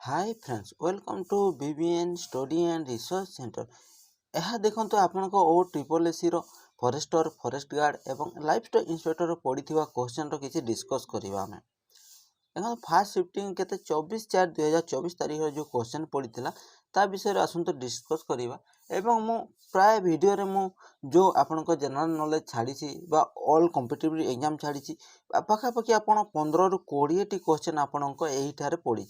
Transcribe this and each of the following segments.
Hi friends welcome to BBN study and research centre. यह देखो आपण O triple S C forester forest guard एवं lifestyle inspector पढ़ी question किसी डिस्कस करवा आम देखो फास्ट शिफ्टिंग के 24/4/2024 तारीख जो क्वेश्चन पड़ी ता विषय आसतु डिस्कस करवा एवं मु प्राय वीडियो रे मु जो आपण जनरल नॉलेज छाड़ी ऑल कॉम्पिटिटिव एग्जाम छाड़ी पाखापाखि आप 15 ରୁ 20 टी क्वेश्चन आपण पड़ी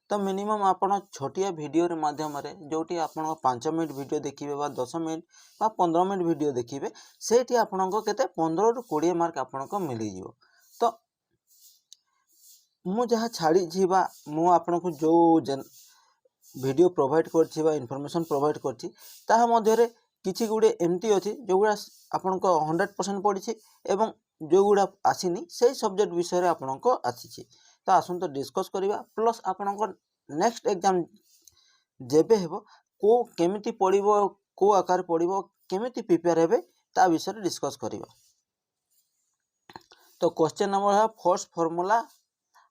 तो मिनिमम आपण छोटिया वीडियो माध्यम जोटी आप 5 मिनट वीडियो देखिए 10 मिनट 15 मिनट वीडियो देखिए से आपण के 15 ରୁ 20 मार्क आपण मिल जाव। तो मु जहाँ छाड़ी मु आपन को जो वीडियो प्रोवाइड कर इनफॉरमेशन प्रोवाइड कर किसी गुड़े एमती अच्छी जो गुड़ा आपण 100% पड़ी एवं जो गुड़ा आसीनी से सब्जेक्ट विषय में आपण आसी। तो आसत डिस्कस करवा प्लस आपण नेक्स्ट एग्जाम जेबे हेबो को केमिति पड़िबो को आकार पड़िबो केमिति प्रिपेयर हेबे ता विषय डिस्कस करवा। तो क्वेश्चन नंबर है फोर्स फॉर्मूला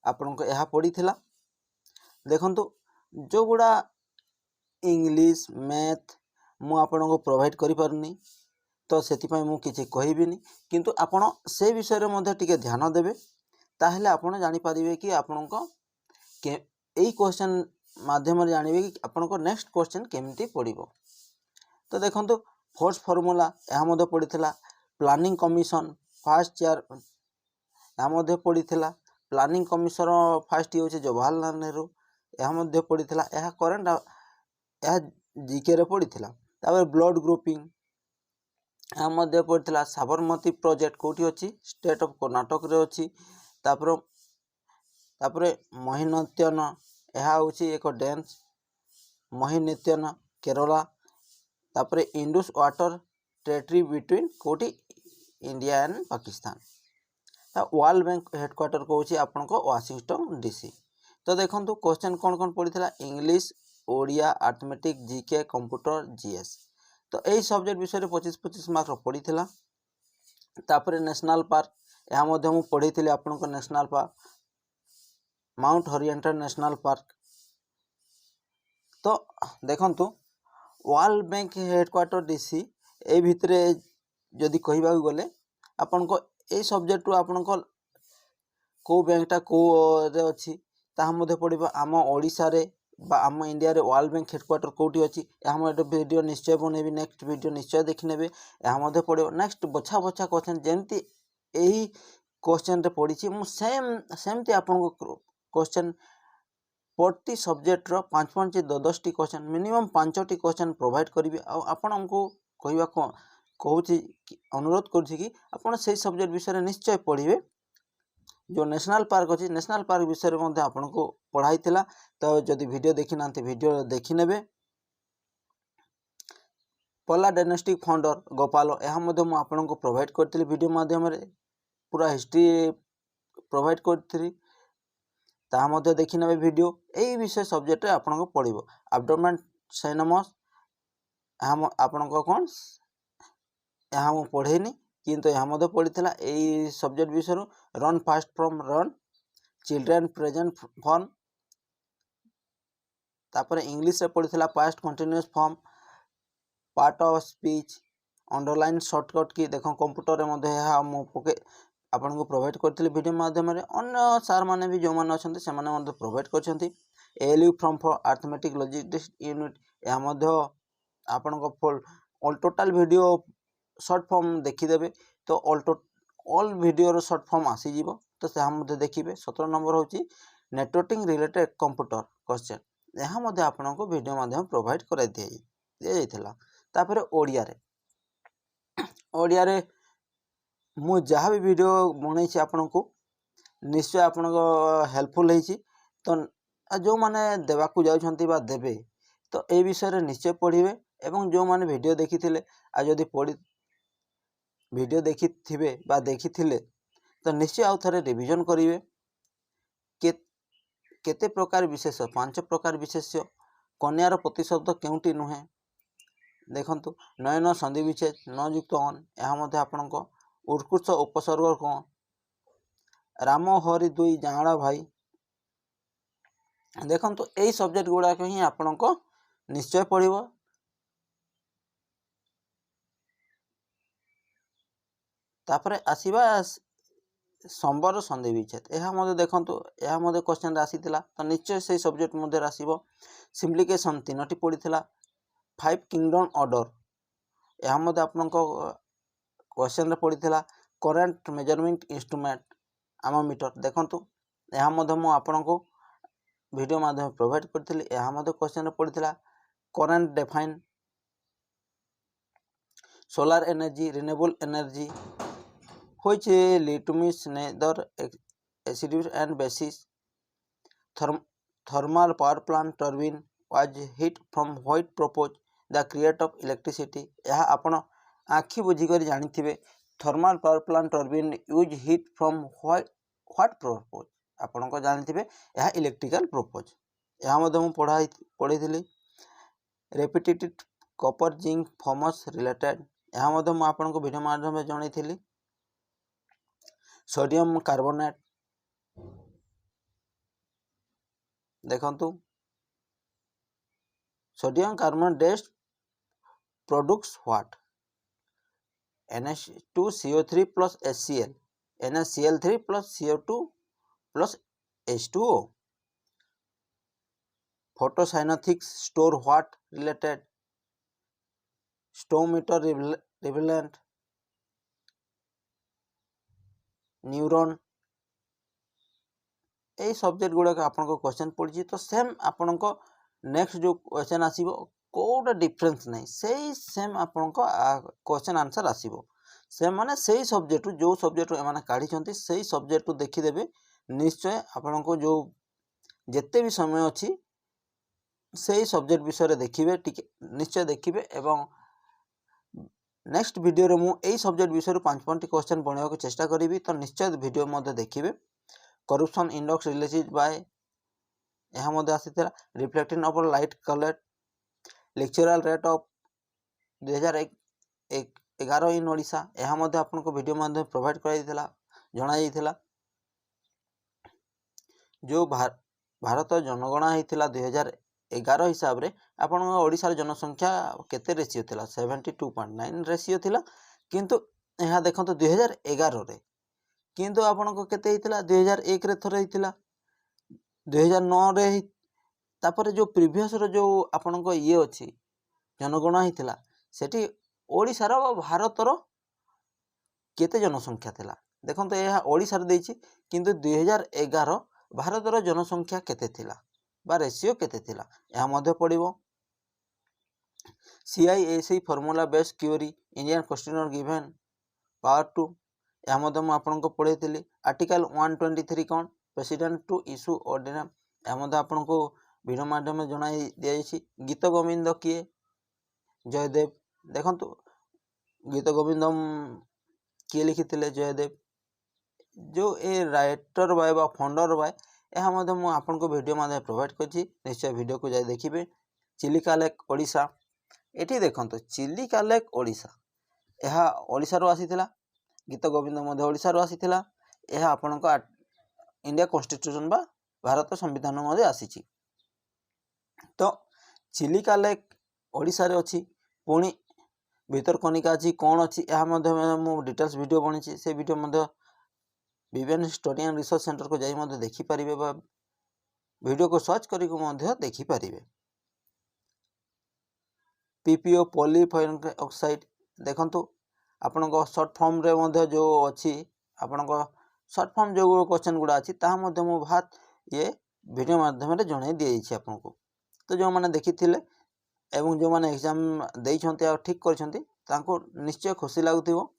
आपण को यह पड़ी थिला देखंतु जो गुड़ा इंग्लिश मैथ मु आपण को प्रोवाइड करि पारुनी तो सेति पय मु किछि कहिबिनी किंतु आपण से विषय रे मध्ये टिके ध्यान देबे ताहले आपण जानि परिबे कि आपण को एई क्वेश्चन माध्यम रे जानिबे कि आपण को नेक्स्ट क्वेश्चन केमिति पड़िबो। तो देखंतु फोर्स फॉर्मूला यह मध्ये पड़ी थिला प्लानिंग कमिशन फर्स्ट चेयर यह मध्ये पड़ी थिला प्लानिंग कमिशन फर्स्ट होचे जवाहरलाल नेहरू यह मध्ये पड़ी थिला यह करंट यह जीके रे पड़ी थिला। तापर ब्लड ग्रुपिंग यह मध्ये पड़ी थिला साबरमती प्रोजेक्ट कोठी अछि स्टेट ऑफ कर्नाटक रे अछि। तापरे मोहिनीअट्टम यह होची एक डांस मोहिनीअट्टम केरला। तापरे इंडस वाटर टेरिटरी बिटवीन कोठी India and Pakistan. World Bank headquarter Cauchy आपण को वाशिंगटन डीसी। तो देखंतु क्वेश्चन कौन पड़ी थिला English Odia arithmetic GK computer GS. तो यही सब्जेक्ट विषय में 25-25 मार्क पड़ी थिला। तापरे नेशनल पार्क यह मध्ये मु पढ़ी थिली आपण को national park mount Harriet national park. तो देखंतु वर्ल्ड बैंक हेडक्वार्टर डीसी ए भितरे जदि कहबा गले आपण को ए सब्जेक्ट आपण को को बैंकटा को रे अछि ता मध्ये पड़िबो आम ओडिसा रे बा आम इंडिया रे वर्ल्ड बैंक हेडक्वार्टर कोठी अछि या हम एटा वीडियो निश्चय बनेबी नेक्स्ट वीडियो निश्चय देखनेबे या मध्ये पड़िबो नेक्स्ट बछा बछा क्वेश्चन जेंति एही क्वेश्चन रे पड़ी मु सेमती आपण को क्वेश्चन प्रति सब्जेक्ट रो 5-5 10 T question minimum 5 T question provide करिवे आ आपण हमको कहबा कहूची अनुरोध करूची कि आपण से सब्जेक्ट विषय निश्चय पढ़िए। जो नेशनल पार्क अच्छी नेशनल पार्क विषय में आपन को पढ़ाई थिला तो जदि वीडियो देखी ना वीडियो देखी नेबे। पल्ला डायनेस्टिक फाउंडर गोपाल यह आपन को प्रोवाइड करथिली वीडियो माध्यम रे पूरा हिस्ट्री प्रोवाइड करथिली ता मध्ये देखी नेबे वीडियो एई विषय सब्जेक्ट रे आपन को पढ़िबो। एब्डोमेन साइनमस आपन को कोन यहाँ मु पढ़ेनी किंतु यहाँ मध्य पड़ी थिला एई सब्जेक्ट विषय run fast from run children present form. तापर इंग्लिश रे पड़ी थिला past continuous form part of speech underline shortcut की देखो कंप्यूटर रे मध्य यहाँ मु पके आपन को प्रोवाइड करथिली वीडियो माध्यम रे अन्य सार माने भी जो माने अछंती से माने मध्य प्रोवाइड करछंती। LU from for arithmetic logistics unit यहाँ मध्य आपन को full all total video short form देखीदेवे तो ऑल वीडियो रो शॉर्ट फॉर्म आसी जीवो तो से हम देखिए। 17 नंबर होची नेटवर्किंग रिलेटेड कंप्यूटर क्वेश्चन यहाँ मध्य आपन को वीडियो माध्यम प्रोवाइड कर दिया जाइथिला। तापर ओडिया रे मु जहाँ भी वीडियो बनै छी आपन को निश्चय आपन को हेल्पफुल होईची। तो जो माने देवा को जाउछंती बा देबे तो ए विषय रे निश्चय पढ़िबे एवं जो माने वीडियो देखिथिले आ जदि पढ़ी वीडियो देखी थिबे बा देखी थिले तो निश्चय आउ थरे रिवीजन करिवे। केते प्रकार विशेष 5 प्रकार विशेष्य कन्यार प्रतिशब्द केउटी नुहे देखंतु नयन संधि विच्छेद न युक्त अन यह मध्ये आपण को उत्कृष्ट उपसर्ग कौन राम हरि दुई जांगड़ा भाई देखंतु एई सब्जेक्ट गुड़ाक ही आपनको निश्चय पड़िबो। तापरे आसीबा संबर संधि विच्छेद यह मध्य देखंतु यह मध्य क्वेश्चन आसीथिला तो निश्चय से सब्जेक्ट मध्य आसीबो। सिम्प्लिकेशन 3टी पड़ीथिला। 5 किंगडम ऑर्डर यह मध्य आपनको क्वेश्चन रे पड़ीथिला। करेंट मेजरमेंट इंस्ट्रूमेंट आमोमीटर देखंतु यह मध्य मु आपनको वीडियो माध्यम प्रोवाइड करथिली। यह मध्य क्वेश्चन रे पड़ीथिला। Current define solar energy renewable energy which litmus neither acidic and basis thermal power plant turbine was heat from white propose the create of electricity। यह आपण आखि बुझी कर जानिथिबे thermal power plant turbine use heat from what propose आपण को जानिथिबे यह electrical propose. यह मध्य मु पढ़ाई repetitive copper zinc forms related यह मध्य मु आपण को वीडियो माध्यम जणाइथिली। सोडियम कार्बोनेट देखंतु sodium carbonate products what NH2CO3 plus HCl NaCl3 plus CO2 plus H2O। photosynthesis store what related stometer relevant neuron यही सब्जेक्ट गुड़ाक आपन को क्वेश्चन पड़ी तो सेम आपन को नेक्स्ट जो क्वेश्चन आसीबो कोटा डिफरेंस नहीं सही सेम आपन को क्वेश्चन आंसर आसीबो सेम माने सही सब्जेक्ट जो सब्जेक्ट एमाने काढी छंती सही सब्जेक्ट देखि देबे निश्चय आपन को जो जेते भी समय अछि सही सब्जेक्ट विषय रे देखिबे निश्चय देखिबे एवं नेक्स्ट वीडियो रे मु एई सब्जेक्ट विषय 5-5 क्वेश्चन बनावा को चेष्टा करिवि तो निश्चय वीडियो मध्ये देखिबे। करप्शन इंडेक्स रिलीज बाय यह मध्ये आसीतला reflecting of light colour electoral rate of 2011 in Odisha यह मध्ये आपन को वीडियो मध्ये प्रोवाइड कराई दिला जणा दिथिला। जो भारत जनगणना हेतिला 2011 हिसाब रे आपन ओडिसा रे जनसंख्या केते रेशियो थिला 72.9 रेशियो थिला किंतु यहा देखंतु 2011 रे किंतु आपन को केते हेतिला 2001 रे थरे हेतिला 2009 रे तापर जो प्रीवियस रो जो आपन को ये अछि जनगणना हेतिला सेठी ओडिसा रो भारत रो केते जनसंख्या थिला देखंतु यहा ओडिसा रे देछि किंतु 2011 भारत रो जनसंख्या केते थिला बा रेशियो केते थिला यह मध्य पड़िबो। CIAC formula based query Indian constitution given power to यह मध्य मु आपन को पढैतिली। आर्टिकल 123 कोन प्रेसिडेंट टू इशू ऑर्डिनल यह मध्य आपन को वीडियो माध्यम में जणाई दियाछि। गीत गोविंद किए जयदेव देखंतु गीत गोविंदम किए लिखिथिले जयदेव जो ए राइटर बाय बा फाउंडर बाय यह मध्य मु आपन को वीडियो माध्यम प्रोवाइड करछि निश्चय वीडियो को जाय देखिबे। चिलिका लेक ओडिशा एठी देखंतु चिलिका लेक ओडिशा यह ओडिशा रो आसीथिला गीत गोविंद मध्य ओडिशा रो आसीथिला यह आपन को इंडिया कॉन्स्टिट्यूशन बा भारत संविधान मध्य आसीछि। तो चिलिका लेक ओडिशा रे अछि पुणी भितरकनिका अछि कोन अछि यह मध्य मु डिटेल्स वीडियो बनिछि से वीडियो मध्य विभिन्न हिस्टोरियन रिसर्च सेंटर को जाई मध्य देखि परिबे बा वीडियो को सर्च करी को मध्य देखि परिबे। PPO पॉलीफेनोलिक ऑक्साइड देखंतु आपन को शॉर्ट फॉर्म रे मध्य जो अछि आपन को शॉर्ट फॉर्म जो क्वेश्चन गुडा अछि ता मध्य मु भात ये वीडियो माध्यम रे जणाई दियै छी आपन को। तो जो माने देखिथिले एवं जो माने एग्जाम देई छथि आ ठीक करछथि तांको निश्चय खुशी लागुथिबो।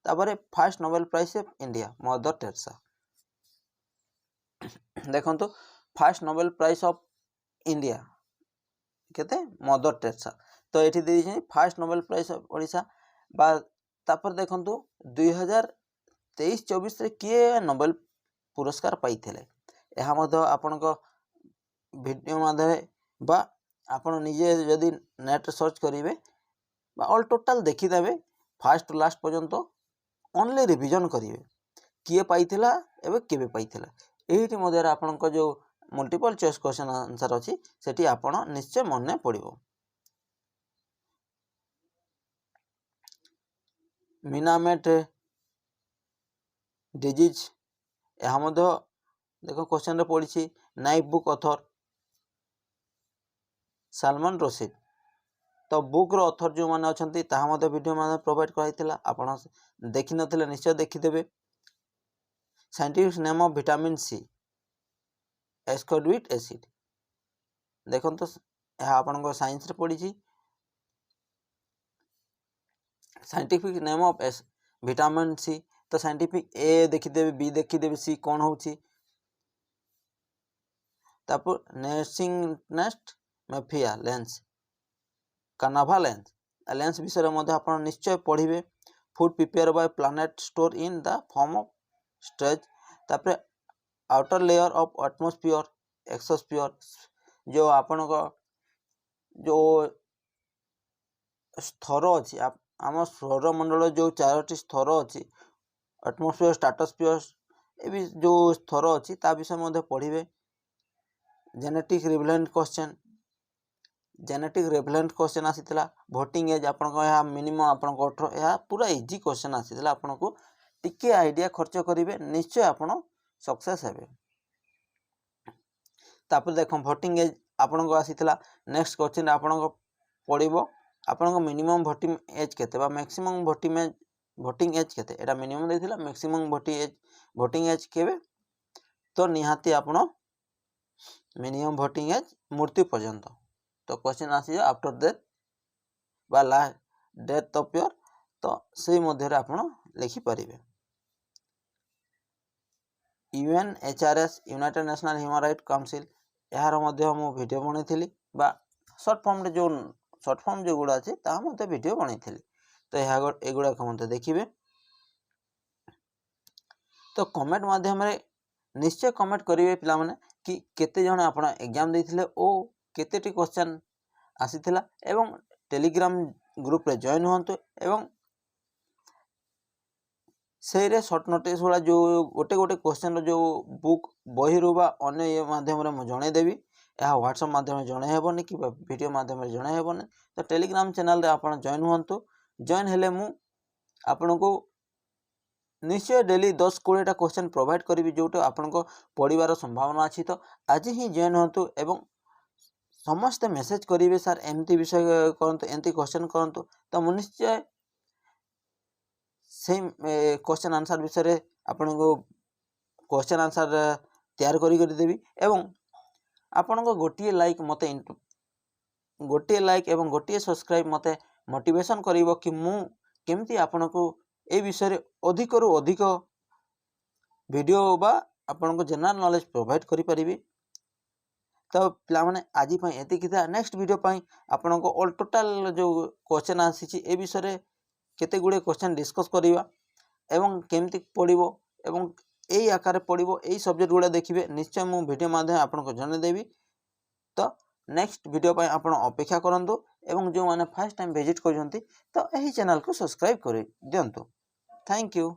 तापरे first Nobel prize of India mother Teresa देखंतु first Nobel prize of India केते मदर टेरेसा तो एठी देई छै first Nobel prize of Odisha बा तापर देखंतु 2023-24 रे किए नोबेल पुरस्कार पाइथिले यहा मधो आपन को वीडियो माधे बा आपन निजे जदी नेट सर्च करिवे बा ऑल टोटल देखि देबे फर्स्ट टू लास्ट पर्यंत ओनली रिवीजन करिवे किए पाइथिला एबे केबे पाइथिला एहिटी मधे आपन को जो मल्टीपल चॉइस क्वेश्चन आंसर अच्छी सेठी आपण निश्चय मन पड़ो। मिनामेट डिजीज यह देख क्वेश्चन पड़ी knife book author Salman Rashid. तो बुक रो ऑथर जो मैंने अच्छा वीडियो मैंने प्रोवाइड कराइला आपड़ देखी नथिले निश्चय देखीदेवे। Scientific name of vitamin C ascorbic acid देखो तो यह आपण साइंस रे पड़ी। Scientific name of vitamin C तो साइंटिफिक ए देखीदेवे बी देखीदेवे सी कौन होची तापर नेसिंग नेस्ट मेफिया लेंस कानाभा लेंस विषय में आप निश्चय पढ़े। Food prepare by planet store in the form of stage तापर outer layer of atmosphere exosphere जो आपण जो स्तर अच्छी आम सौरमंडल जो 4टी स्तर अच्छी एटमॉस्फेयर स्ट्रेटोस्फियर ये जो स्तर अच्छी ता विषय में पढ़े। जेनेटिक रिवेलेंट क्वेश्चन आसीथिला भोटिंग एज आपन मिनिमम आपन 18 यह पूरा इजी क्वेश्चन आसीथिला आपन को टिके आइडिया खर्च करेंगे निश्चय आपन सक्सेस हेबे। तापर देखो भोटिंग एज आपन को आसीथिला नेक्स्ट क्वेश्चन आपन को पड़िबो आपन को मिनिमम भोटिंग एज केते बा मैक्सिमम भोटिंग एज केते एटा मिनिमम देथिला मैक्सिमम भोटिंग एज केबे तो निहाती आपन मिनिमम भोटिंग एज मृत्यु पर्यंत। तो क्वेश्चन आसी आफ्टर डेथ बा लास्ट डेथ ऑफ योर तो से मध्य आपन लिखि परिबे। UNHRS United national human right council यार मध्य मु वीडियो बनैथिली बा शॉर्ट फॉर्म जो गुड़ा अछि ता मते वीडियो बनैथिली तो एगुड़ा मते देखिबे। तो कमेंट माध्यम रे निश्चय कमेंट करेंगे पिला माने कि केते जण आपण एग्जाम देथिले ओ केतेटी क्वेश्चन आसीथिला एवं टेलीग्राम ग्रुप रे जॉइन होंतु एवं से रे शॉर्ट नोटिस वाला जो गोटे गोटे क्वेश्चन जो बुक बही रुबा अन्य ये माध्यम रे जणे देबी यह व्हाट्सएप माध्यम जणे हेबनी कि वीडियो माध्यम जणे हेबनी। तो टेलीग्राम चैनल रे आपण जॉइन होंतु जॉइन हेले मु आपण को निश्चय डेली 10-20टा क्वेश्चन प्रोवाइड करी जोटा आपण पढ़ार संभावना अच्छी। तो आज ही जॉइन होंतु एवं समस्ते मेसेज करेंगे सर एमती विषय करंतु एमती क्वेश्चन करंतु तो मु निश्चय से क्वेश्चन आंसर विषय आपण को क्वेश्चन आंसर तैयार करी देवी एवं आपण को गोटे लाइक मते गोटे लाइक एवं गोटे सब्सक्राइब मते मोटिवेशन करिवो कि मु केमती आपण को ए विषय अधिक रु अधिक वीडियो बा आपण को जनरल नॉलेज प्रोवाइड करि परिबी। तो पिला माने आज पई एतिकी था नेक्स्ट वीडियो पई आपण को ऑल टोटल जो क्वेश्चन आसी ए विषय केते गुडे क्वेश्चन डिस्कस करिवा एवं केमती पड़िबो एवं एई आकार पड़िबो एई सब्जेक्ट गुडा देखिबे निश्चय मु वीडियो माध्यम आपण को जने देबी। तो नेक्स्ट वीडियो पई आपण अपेक्षा करंतु एवं जो माने फर्स्ट टाइम विजिट करजंती तो एही चैनल को सब्सक्राइब कर दियंतु। Thank you.